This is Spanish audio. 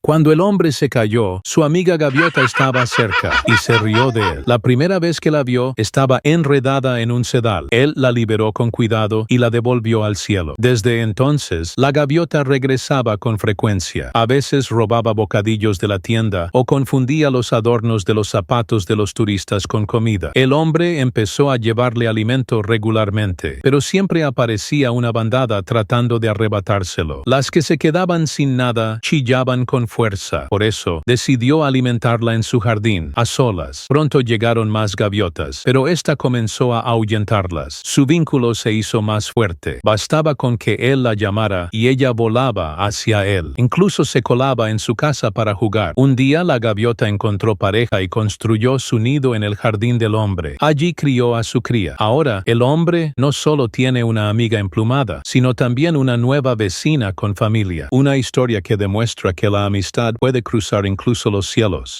Cuando el hombre se cayó, su amiga gaviota estaba cerca y se rió de él. La primera vez que la vio, estaba enredada en un sedal. Él la liberó con cuidado y la devolvió al cielo. Desde entonces, la gaviota regresaba con frecuencia. A veces robaba bocadillos de la tienda o confundía los adornos de los zapatos de los turistas con comida. El hombre empezó a llevarle alimento regularmente, pero siempre aparecía una bandada tratando de arrebatárselo. Las que se quedaban sin nada chillaban con fuerza. Por eso, decidió alimentarla en su jardín, a solas. Pronto llegaron más gaviotas, pero esta comenzó a ahuyentarlas. Su vínculo se hizo más fuerte. Bastaba con que él la llamara y ella volaba hacia él. Incluso se colaba en su casa para jugar. Un día la gaviota encontró pareja y construyó su nido en el jardín del hombre. Allí crió a su cría. Ahora, el hombre no solo tiene una amiga emplumada, sino también una nueva vecina con familia. Una historia que demuestra que la amistad puede cruzar incluso los cielos.